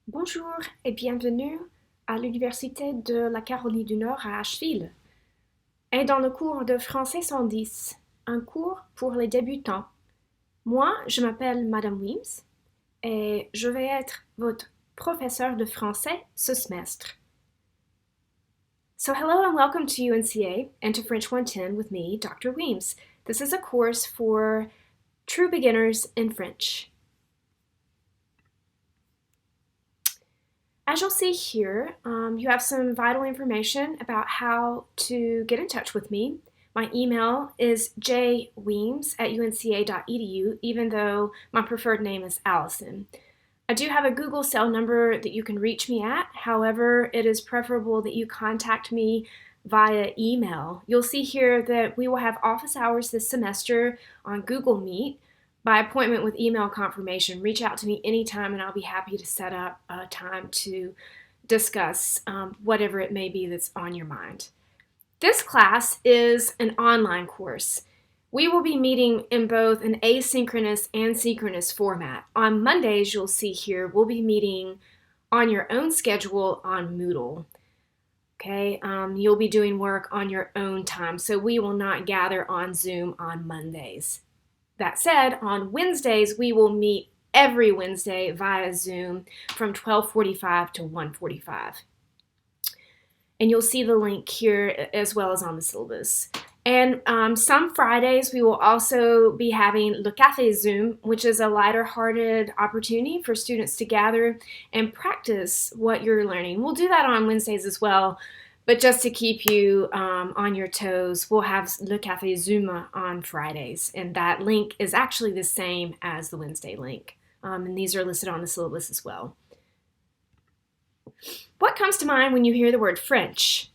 Bonjour et bienvenue à l'Université de la Caroline du Nord à Asheville et dans le cours de français 110, un cours pour les débutants. Moi, je m'appelle Madame Wims et je vais être votre professeur de français ce semestre. So hello and welcome to UNCA and to French 110 with me, Dr. Weems. This is a course for true beginners in French. As you'll see here, you have some vital information about how to get in touch with me. My email is jweems@unca.edu, even though my preferred name is Allison. I do have a Google cell number that you can reach me at. However, it is preferable that you contact me via email. You'll see here that we will have office hours this semester on Google Meet by appointment with email confirmation. Reach out to me anytime and I'll be happy to set up a time to discuss whatever it may be that's on your mind. This class is an online course. We will be meeting in both an asynchronous and synchronous format. On Mondays, you'll see here, we'll be meeting on your own schedule on Moodle. Okay, you'll be doing work on your own time, so we will not gather on Zoom on Mondays. That said, on Wednesdays, we will meet every Wednesday via Zoom from 12:45 to 1:45. And you'll see the link here as well as on the syllabus. And some Fridays, we will also be having Le Café Zoom, which is a lighter-hearted opportunity for students to gather and practice what you're learning. We'll do that on Wednesdays as well, but just to keep you on your toes, we'll have Le Café Zoom on Fridays, and that link is actually the same as the Wednesday link. And these are listed on the syllabus as well. What comes to mind when you hear the word French?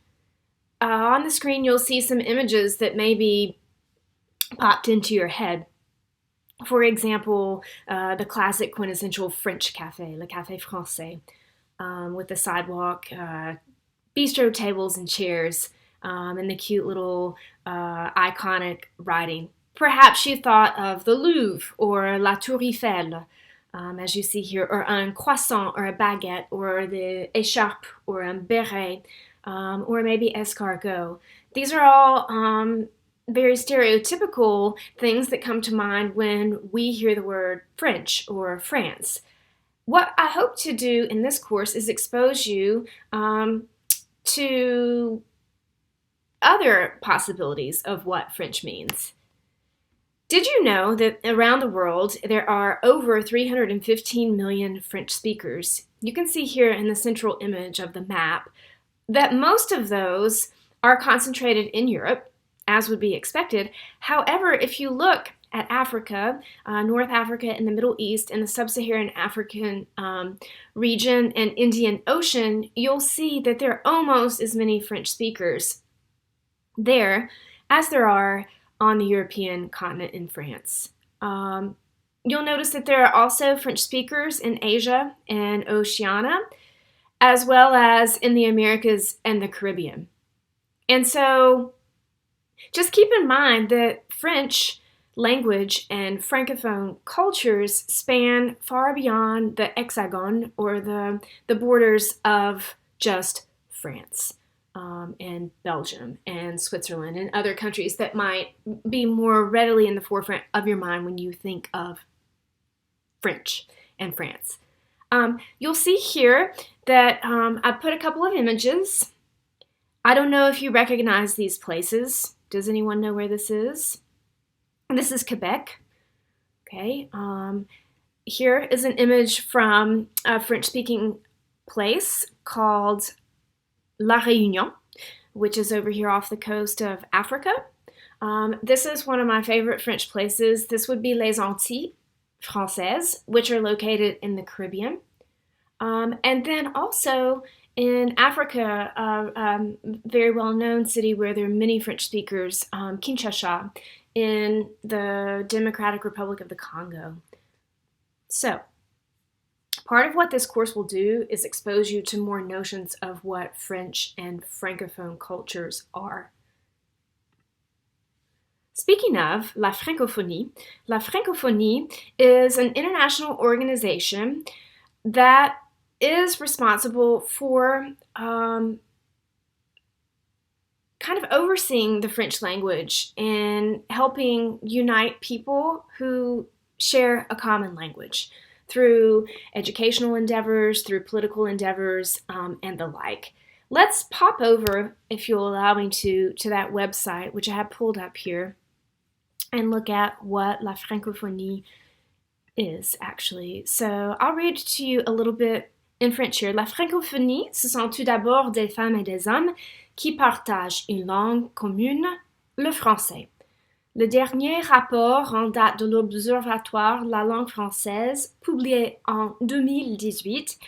On the screen, you'll see some images that may be popped into your head. For example, the classic quintessential French cafe, Le Café Français, with the sidewalk, bistro tables and chairs, and the cute little iconic writing. Perhaps you thought of the Louvre or La Tour Eiffel, as you see here, or un croissant or a baguette, or the écharpe or un béret, or maybe escargot. These are all very stereotypical things that come to mind when we hear the word French or France. What I hope to do in this course is expose you to other possibilities of what French means. Did you know that around the world there are over 315 million French speakers? You can see here in the central image of the map that most of those are concentrated in Europe, as would be expected. However, if you look at Africa, North Africa and the Middle East and the Sub-Saharan African region and Indian Ocean, you'll see that there are almost as many French speakers there as there are on the European continent in France. You'll notice that there are also French speakers in Asia and Oceania, as well as in the Americas and the Caribbean. And so just keep in mind that French language and Francophone cultures span far beyond the hexagon or the borders of just France. And Belgium and Switzerland and other countries that might be more readily in the forefront of your mind when you think of French and France. You'll see here that I put a couple of images. I don't know if you recognize these places. Does anyone know where this is? This is Quebec. Okay. Here is an image from a French-speaking place called La Réunion, which is over here off the coast of Africa. This is one of my favorite French places. This would be Les Antilles Françaises, which are located in the Caribbean. And then also in Africa, a very well-known city where there are many French speakers, Kinshasa, in the Democratic Republic of the Congo. So, part of what this course will do is expose you to more notions of what French and Francophone cultures are. Speaking of La Francophonie is an international organization that is responsible for kind of overseeing the French language and helping unite people who share a common language through educational endeavors, through political endeavors, and the like. Let's pop over, if you'll allow me to that website, which I have pulled up here, and look at what La Francophonie is actually. So I'll read to you a little bit in French here. La francophonie, ce sont tout d'abord des femmes et des hommes qui partagent une langue commune, le français. Le dernier rapport en date de l'Observatoire de la langue française, publié en 2018,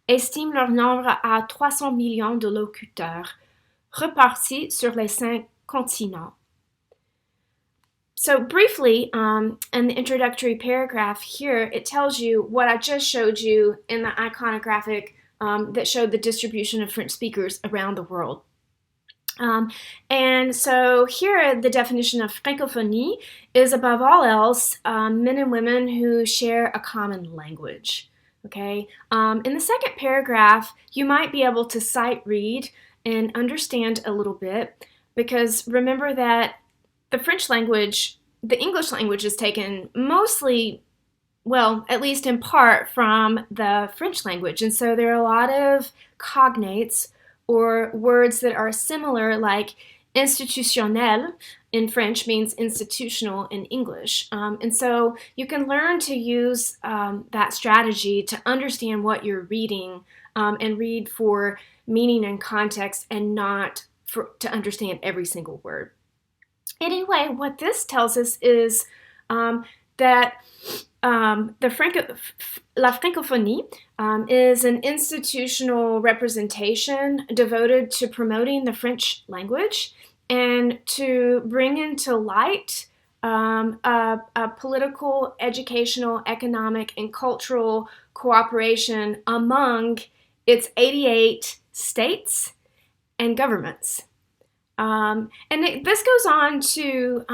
estime leur nombre à 300 millions de locuteurs, repartis sur les 5 continents. So briefly, in the introductory paragraph here, it tells you what I just showed you in the iconographic that showed the distribution of French speakers around the world. And so here, the definition of francophonie is, above all else, men and women who share a common language. Okay. In the second paragraph, you might be able to sight read and understand a little bit, because remember that the French language, the English language is taken mostly, well, at least in part, from the French language. And so there are a lot of cognates or words that are similar, like institutionnel in French means institutional in English. And so you can learn to use that strategy to understand what you're reading and read for meaning and context, and not to understand every single word. Anyway, what this tells us is that La Francophonie is an institutional representation devoted to promoting the French language and to bring into light a political, educational, economic, and cultural cooperation among its 88 states and governments. This goes on to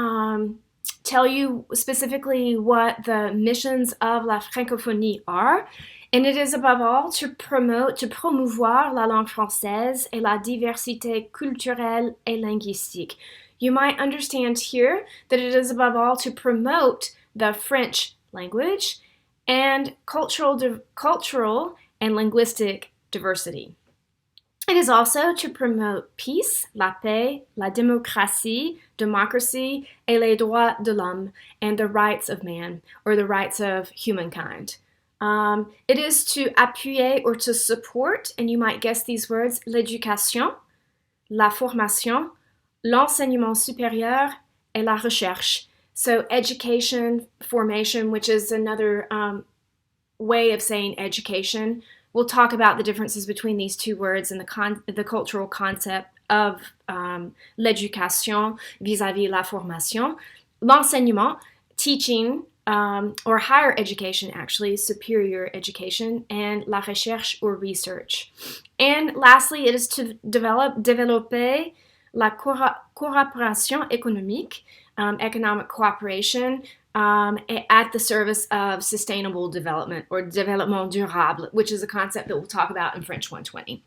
tell you specifically what the missions of La Francophonie are, and it is above all to promouvoir la langue française et la diversité culturelle et linguistique. You might understand here that it is above all to promote the French language and cultural and linguistic diversity. It is also to promote peace, la paix, la démocratie, democracy, et les droits de l'homme, and the rights of man, or the rights of humankind. It is to appuyer or to support, and you might guess these words, l'éducation, la formation, l'enseignement supérieur, et la recherche. So education, formation, which is another way of saying education. We'll talk about the differences between these two words and the cultural concept of l'éducation vis-à-vis la formation. L'enseignement, teaching, or higher education actually, superior education, and la recherche or research. And lastly, it is to développer la coopération économique, economic cooperation, at the service of sustainable development, or développement durable, which is a concept that we'll talk about in French 120.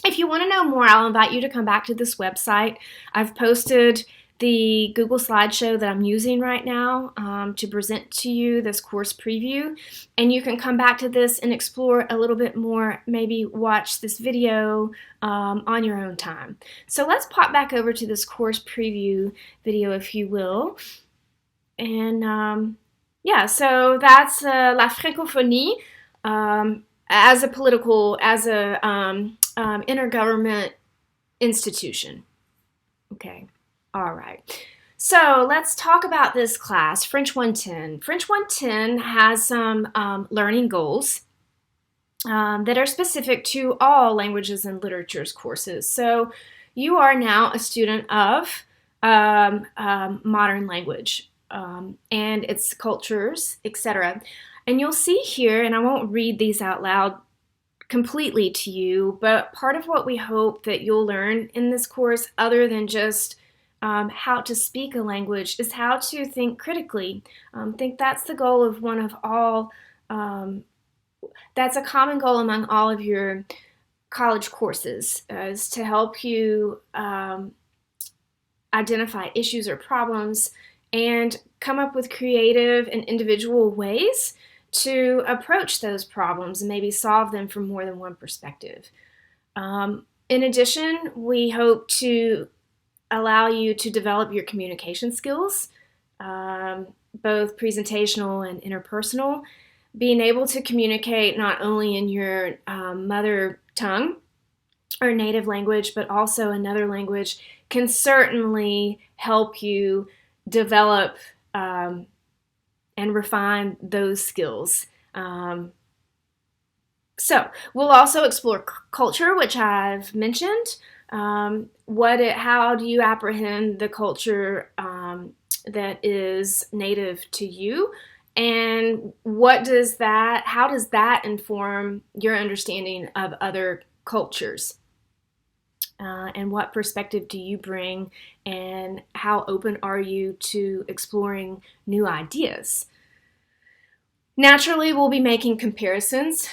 If you want to know more, I'll invite you to come back to this website. I've posted the Google slideshow that I'm using right now to present to you this course preview, and you can come back to this and explore a little bit more, maybe watch this video on your own time. So let's pop back over to this course preview video, if you will. And yeah, so that's La Francophonie as a intergovernment institution. Okay, all right. So let's talk about this class, French 110. French 110 has some learning goals that are specific to all languages and literatures courses. So you are now a student of modern language. And its cultures, etc. And you'll see here, and I won't read these out loud completely to you, but part of what we hope that you'll learn in this course, other than just how to speak a language, is how to think critically. I think that's the goal of one of all That's a common goal among all of your college courses, is to help you identify issues or problems and come up with creative and individual ways to approach those problems and maybe solve them from more than one perspective. In addition, we hope to allow you to develop your communication skills, both presentational and interpersonal. Being able to communicate not only in your mother tongue or native language, but also another language can certainly help you develop and refine those skills. So we'll also explore culture, which I've mentioned. How do you apprehend the culture that is native to you? And how does that inform your understanding of other cultures? And what perspective do you bring? And how open are you to exploring new ideas? Naturally, we'll be making comparisons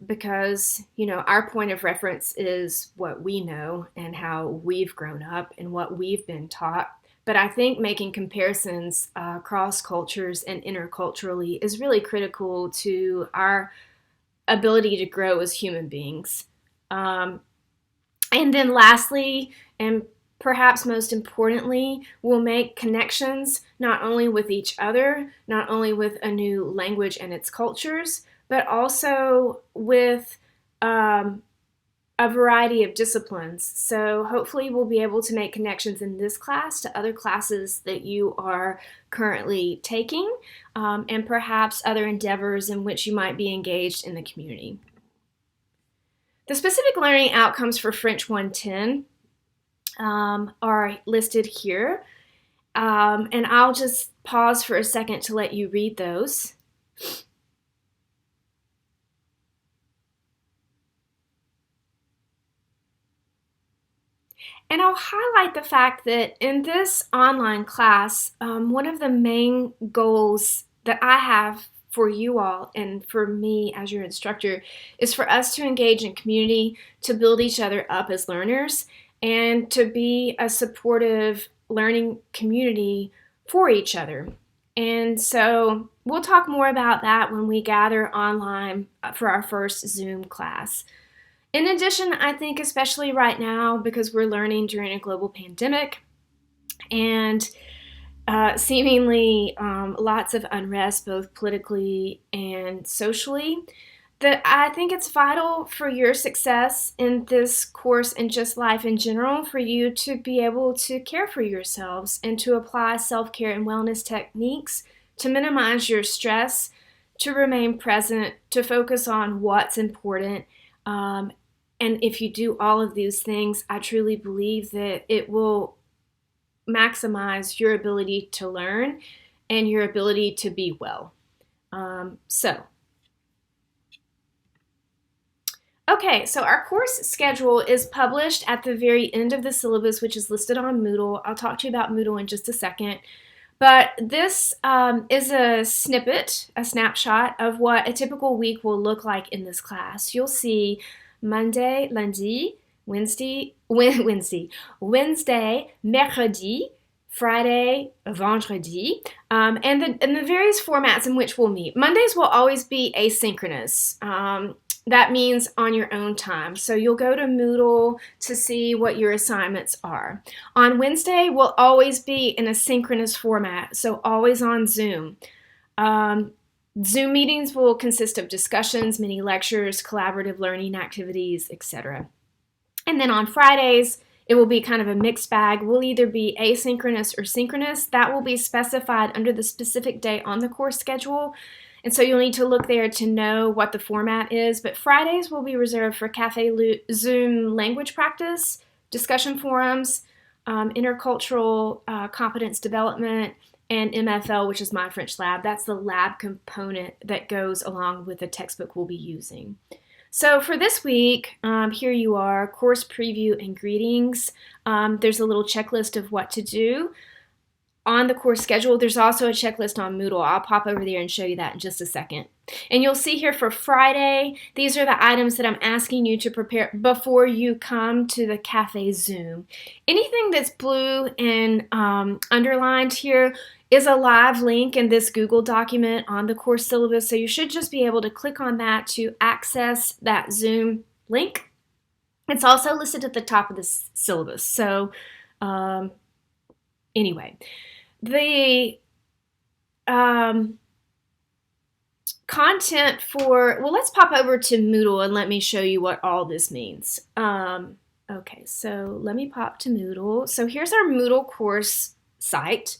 because, our point of reference is what we know and how we've grown up and what we've been taught. But I think making comparisons across cultures and interculturally is really critical to our ability to grow as human beings. And then lastly, and perhaps most importantly, we'll make connections not only with each other, not only with a new language and its cultures, but also with a variety of disciplines. So hopefully we'll be able to make connections in this class to other classes that you are currently taking, and perhaps other endeavors in which you might be engaged in the community. The specific learning outcomes for French 110 are listed here, and I'll just pause for a second to let you read those. And I'll highlight the fact that in this online class, one of the main goals that I have for you all and for me as your instructor is for us to engage in community, to build each other up as learners, and to be a supportive learning community for each other. And so we'll talk more about that when we gather online for our first Zoom class. In addition, I think especially right now, because we're learning during a global pandemic and seemingly lots of unrest, both politically and socially, that I think it's vital for your success in this course and just life in general for you to be able to care for yourselves and to apply self-care and wellness techniques to minimize your stress, to remain present, to focus on what's important. And if you do all of these things, I truly believe that it will maximize your ability to learn and your ability to be well. Okay, so our course schedule is published at the very end of the syllabus, which is listed on Moodle. I'll talk to you about Moodle in just a second. But this is a snippet, a snapshot of what a typical week will look like in this class. You'll see Monday, lundi, Wednesday, mercredi, Friday, vendredi, and the various formats in which we'll meet. Mondays will always be asynchronous. That means on your own time. So you'll go to Moodle to see what your assignments are. On Wednesday, we'll always be in a synchronous format, so always on Zoom. Zoom meetings will consist of discussions, mini lectures, collaborative learning activities, etc. And then on Fridays, it will be kind of a mixed bag. We'll either be asynchronous or synchronous. That will be specified under the specific day on the course schedule. And so you'll need to look there to know what the format is. But Fridays will be reserved for Cafe Zoom language practice, discussion forums, intercultural competence development, and MFL, which is My French Lab. That's the lab component that goes along with the textbook we'll be using. So for this week, here you are, course preview and greetings. There's a little checklist of what to do. on the course schedule, there's also a checklist on Moodle. I'll pop over there and show you that in just a second. And you'll see here for Friday, these are the items that I'm asking you to prepare before you come to the Cafe Zoom. Anything that's blue and underlined here is a live link in this Google document on the course syllabus, so you should just be able to click on that to access that Zoom link. It's also listed at the top of the syllabus. So anyway, the content for, well, let's pop over to Moodle and let me show you what all this means. Okay, so let me pop to Moodle. So here's our Moodle course site.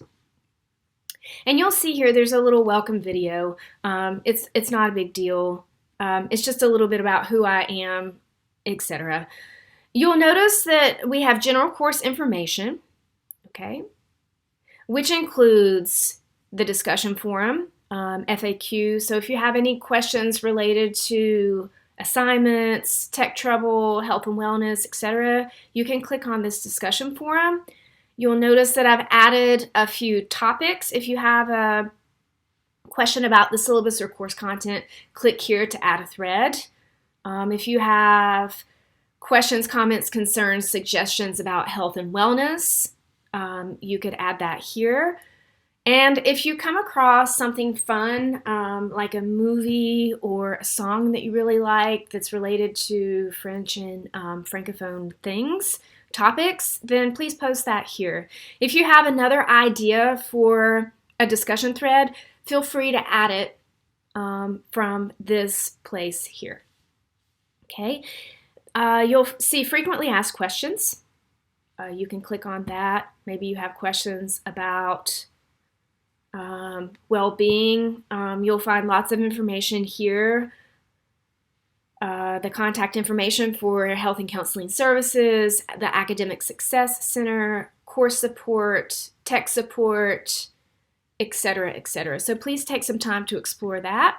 And you'll see here there's a little welcome video. It's not a big deal. It's just a little bit about who I am, etc. You'll notice that we have general course information, okay, which includes the discussion forum, FAQ. So if you have any questions related to assignments, tech trouble, health and wellness, etc., you can click on this discussion forum. You'll notice that I've added a few topics. If you have a question about the syllabus or course content, click here to add a thread. If you have questions, comments, concerns, suggestions about health and wellness, you could add that here. And if you come across something fun, like a movie or a song that you really like that's related to French and Francophone topics, then please post that here. If you have another idea for a discussion thread, feel free to add it from this place here. Okay, you'll see frequently asked questions. You can click on that. Maybe you have questions about well-being. You'll find lots of information here. The contact information for Health and Counseling Services, the Academic Success Center, course support, tech support, etc., etc. So please take some time to explore that.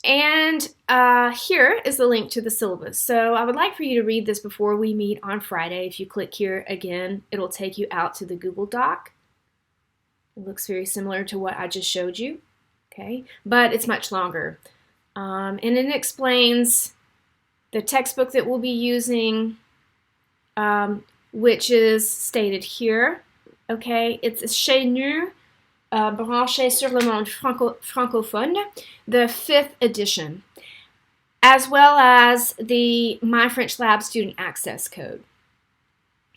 And here is the link to the syllabus. So I would like for you to read this before we meet on Friday. If you click here again, it'll take you out to the Google Doc. It looks very similar to what I just showed you, okay? But it's much longer. And it explains the textbook that we'll be using, which is stated here, okay? It's Chez Nous, Branché sur le monde francophone, the 5th edition, as well as the My French Lab student access code.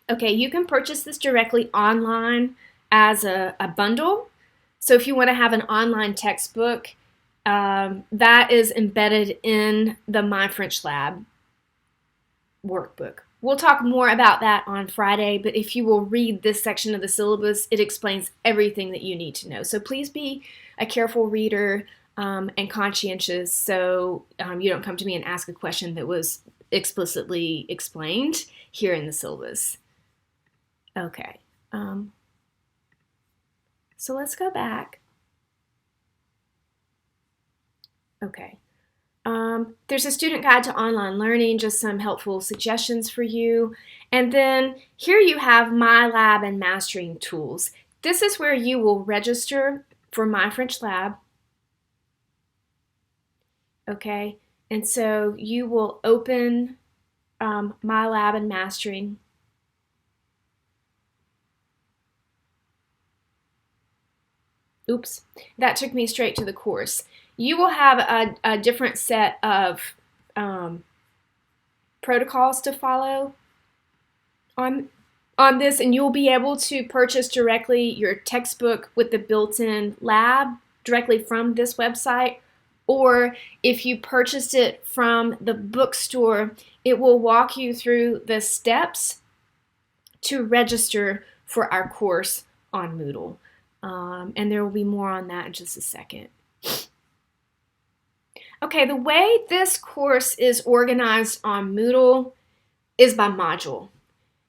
Okay, you can purchase this directly online as a bundle. So if you want to have an online textbook, that is embedded in the My French Lab workbook. We'll talk more about that on Friday, but if you will read this section of the syllabus, it explains everything that you need to know. So please be a careful reader and conscientious, so you don't come to me and ask a question that was explicitly explained here in the syllabus. Okay, so let's go back. Okay. There's a student guide to online learning, just some helpful suggestions for you. And then here you have My Lab and Mastering Tools. This is where you will register for My French Lab. Okay, and so you will open My Lab and Mastering. Oops, that took me straight to the course. You will have a different set of protocols to follow on this, and you'll be able to purchase directly your textbook with the built-in lab directly from this website, or if you purchased it from the bookstore, it will walk you through the steps to register for our course on Moodle. And there will be more on that in just a second. Okay, the way this course is organized on Moodle is by module.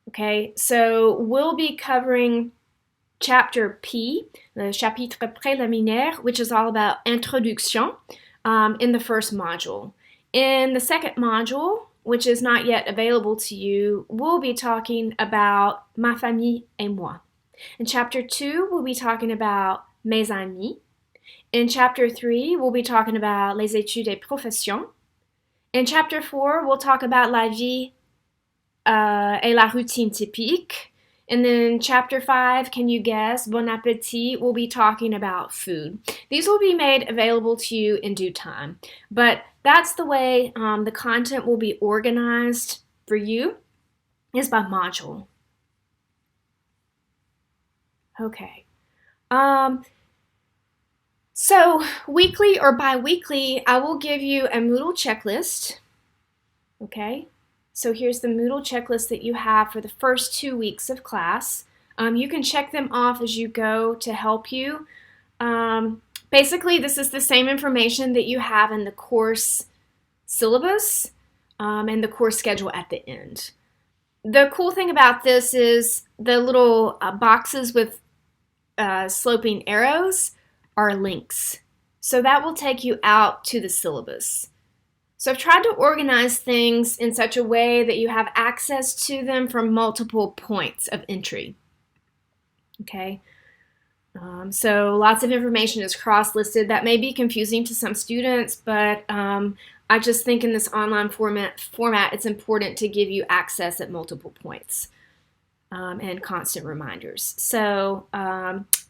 Okay, so we'll be covering chapter P, the chapitre préliminaire, which is all about introduction, in the first module. In the second module, which is not yet available to you, we'll be talking about Ma famille et moi. In Chapter 2, we'll be talking about Mes amis. In Chapter 3, we'll be talking about Les études et professions. In Chapter 4, we'll talk about La vie et la routine typique. And then Chapter 5, can you guess? Bon appétit, we'll be talking about food. These will be made available to you in due time. But that's the way the content will be organized for you, is by module. Okay. So weekly or bi-weekly, I will give you a Moodle checklist. Okay. So here's the Moodle checklist that you have for the first 2 weeks of class. You can check them off as you go to help you. Basically, this is the same information that you have in the course syllabus and the course schedule at the end. The cool thing about this is the little boxes with sloping arrows are links. So that will take you out to the syllabus. So I've tried to organize things in such a way that you have access to them from multiple points of entry. Okay, so lots of information is cross-listed. That may be confusing to some students, but I just think in this online format it's important to give you access at multiple points and constant reminders. So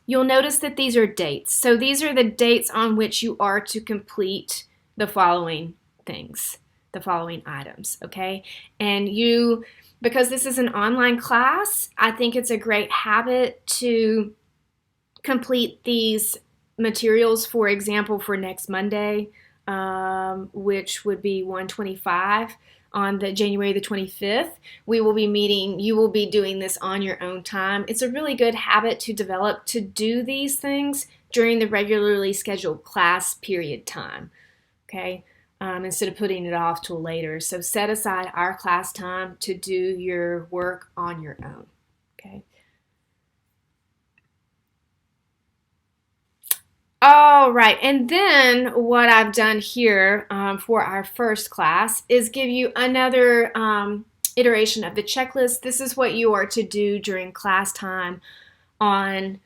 you'll notice that these are dates. So these are the dates on which you are to complete the following things, the following items, okay? And you, because this is an online class, I think it's a great habit to complete these materials, for example, for next Monday, which would be 125 on the January the 25th. We will be meeting, you will be doing this on your own time. It's a really good habit to develop to do these things during the regularly scheduled class period time, okay? Instead of putting it off till later. So set aside our class time to do your work on your own, okay? All right, and then what I've done here for our first class is give you another iteration of the checklist. This is what you are to do during class time on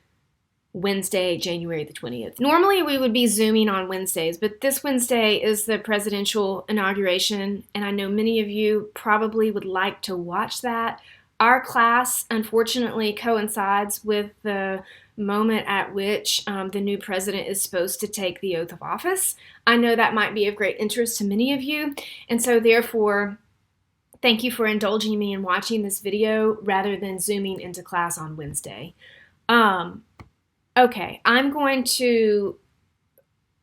Wednesday, January the 20th. Normally we would be Zooming on Wednesdays, but this Wednesday is the presidential inauguration, and I know many of you probably would like to watch that. Our class, unfortunately, coincides with the moment at which the new president is supposed to take the oath of office. I know that might be of great interest to many of you, and so therefore, thank you for indulging me in watching this video rather than Zooming into class on Wednesday. Okay, I'm going to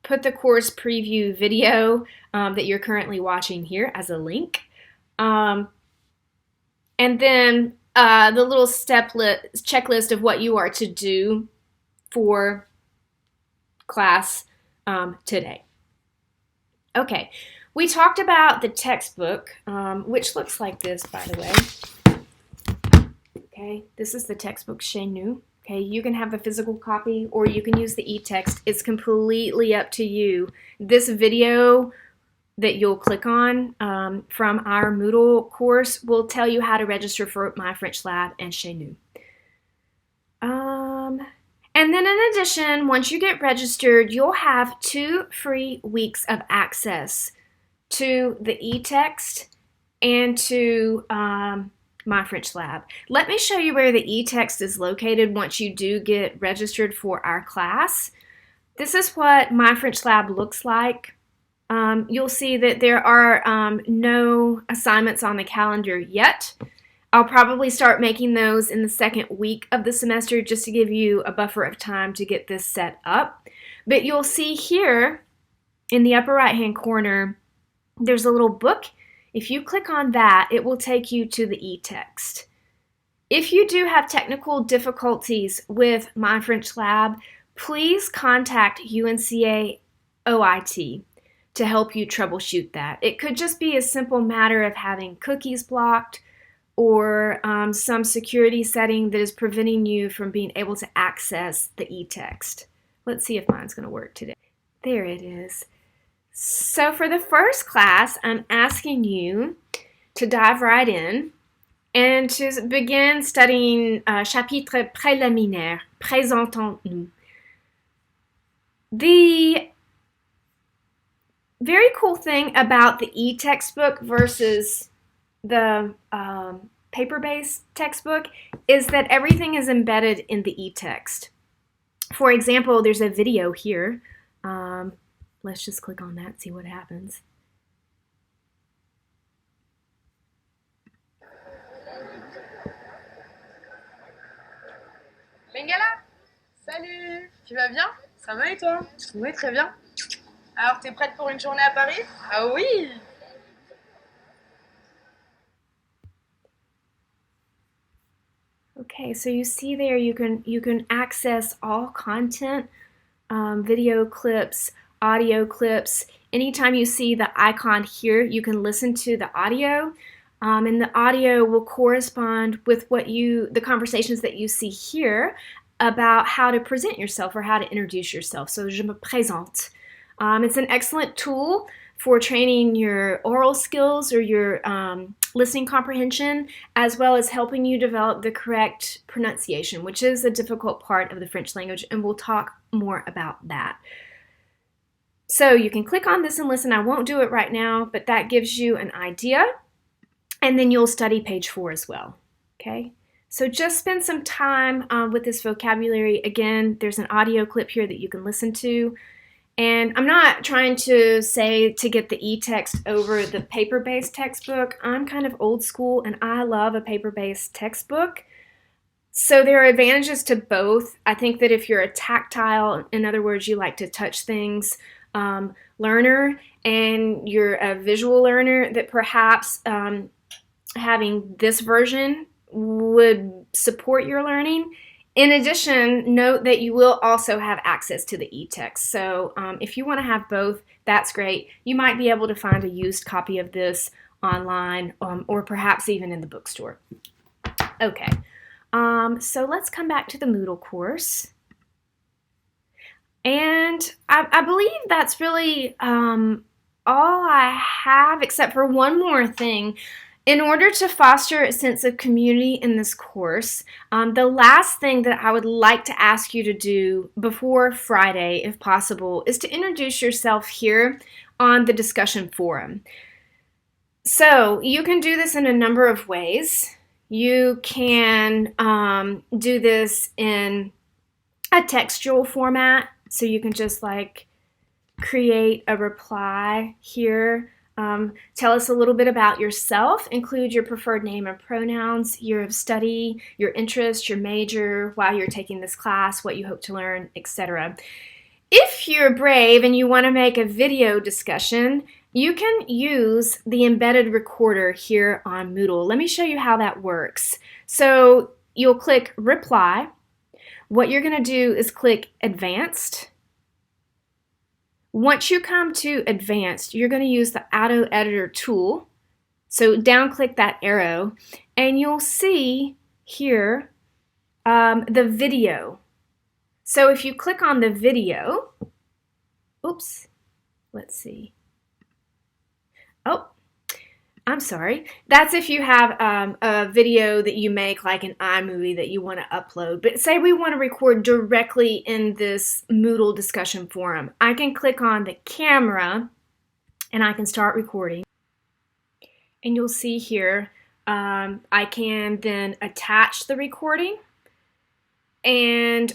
put the course preview video that you're currently watching here as a link. And then the little checklist of what you are to do for class today. Okay, we talked about the textbook, which looks like this, by the way. Okay, this is the textbook Chez Nous. Okay, you can have the physical copy or you can use the e-text. It's completely up to you. This video that you'll click on from our Moodle course will tell you how to register for My French Lab and Chez Nous. And then in addition, once you get registered, you'll have 2 free weeks of access to the e-text and to My French Lab. Let me show you where the e-text is located once you do get registered for our class. This is what My French Lab looks like. You'll see that there are no assignments on the calendar yet. I'll probably start making those in the second week of the semester just to give you a buffer of time to get this set up. But you'll see here in the upper right hand corner, there's a little book. If you click on that, it will take you to the e-text. If you do have technical difficulties with My French Lab, please contact UNCA OIT to help you troubleshoot that. It could just be a simple matter of having cookies blocked or some security setting that is preventing you from being able to access the e-text. Let's see if mine's going to work today. There it is. So for the first class, I'm asking you to dive right in and to begin studying chapitre préliminaire, présentons-nous. The very cool thing about the e-textbook versus the paper-based textbook is that everything is embedded in the e-text. For example, there's a video here. Let's just click on that, see what happens. Bengala, salut, tu vas bien? Ça va et toi? Oui, très bien. Alors, t'es prête pour une journée à Paris? Ah oui! Okay, so you see there you can access all content, video clips, audio clips. Anytime you see the icon here, you can listen to the audio, and the audio will correspond with the conversations that you see here about how to present yourself or how to introduce yourself. So, je me présente. It's an excellent tool for training your oral skills or your listening comprehension, as well as helping you develop the correct pronunciation, which is a difficult part of the French language, and we'll talk more about that. So you can click on this and listen. I won't do it right now, but that gives you an idea, and then you'll study page 4 as well, okay? So just spend some time with this vocabulary. Again, there's an audio clip here that you can listen to. And I'm not trying to say to get the e-text over the paper-based textbook. I'm kind of old school and I love a paper-based textbook. So there are advantages to both. I think that if you're a tactile, in other words, you like to touch things, learner, and you're a visual learner, that perhaps having this version would support your learning. In addition, note that you will also have access to the e-text. So if you want to have both, that's great. You might be able to find a used copy of this online or perhaps even in the bookstore. Okay, so let's come back to the Moodle course. And I believe that's really all I have, except for one more thing. In order to foster a sense of community in this course, the last thing that I would like to ask you to do before Friday, if possible, is to introduce yourself here on the discussion forum. So you can do this in a number of ways. You can do this in a textual format, so you can just like create a reply here. Tell us a little bit about yourself, include your preferred name and pronouns, year of study, your interest, your major, why you're taking this class, what you hope to learn, etc. If you're brave and you want to make a video discussion, you can use the embedded recorder here on Moodle. Let me show you how that works. So you'll click Reply. What you're going to do is click Advanced. Once you come to Advanced, you're going to use the Auto Editor tool. So down-click that arrow, and you'll see here the video. So if you click on the video, oops, let's see. Oh, I'm sorry. That's if you have a video that you make like an iMovie that you want to upload. But say we want to record directly in this Moodle discussion forum. I can click on the camera and I can start recording. And you'll see here, I can then attach the recording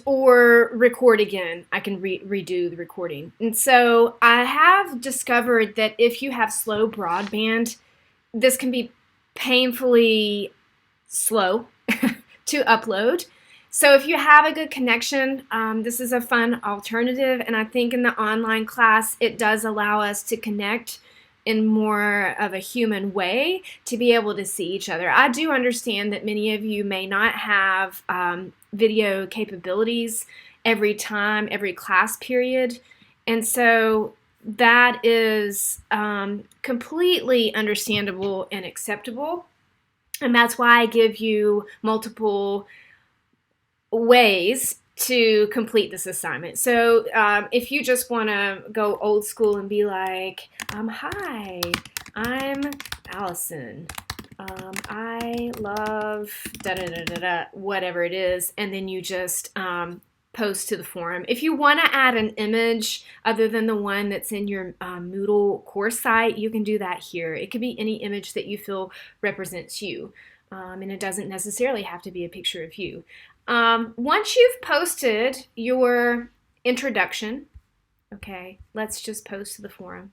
or record again. I can redo the recording. And so I have discovered that if you have slow broadband, this can be painfully slow to upload. So if you have a good connection, this is a fun alternative. And I think in the online class, it does allow us to connect in more of a human way to be able to see each other. I do understand that many of you may not have video capabilities every class period. And so that is completely understandable and acceptable. And that's why I give you multiple ways to complete this assignment. So if you just want to go old school and be like, hi, I'm Allison. I love da da da da da, whatever it is, and then you just post to the forum. If you want to add an image other than the one that's in your Moodle course site, you can do that here. It could be any image that you feel represents you, and it doesn't necessarily have to be a picture of you. Once you've posted your introduction, okay, let's just post to the forum.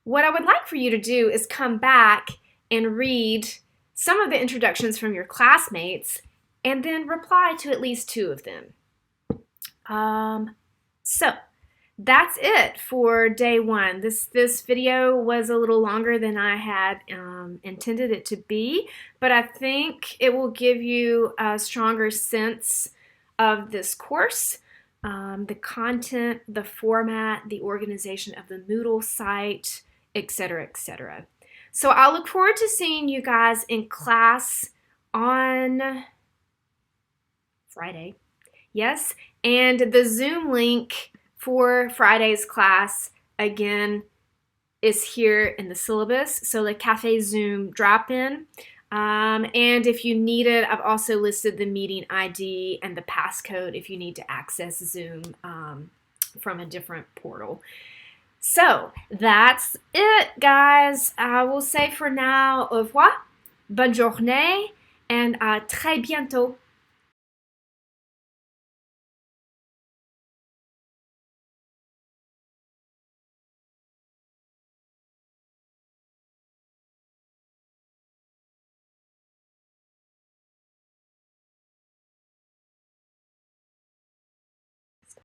What I would like for you to do is come back and read some of the introductions from your classmates and then reply to at least 2 of them. So that's it for day 1. This video was a little longer than I had intended it to be, but I think it will give you a stronger sense of this course, the content, the format, the organization of the Moodle site, etc., etc. So I'll look forward to seeing you guys in class on Friday. Yes, and the Zoom link for Friday's class, again, is here in the syllabus. So the Cafe Zoom drop-in. And if you need it, I've also listed the meeting ID and the passcode if you need to access Zoom from a different portal. So that's it, guys. I will say for now, au revoir, bonne journée, and à très bientôt.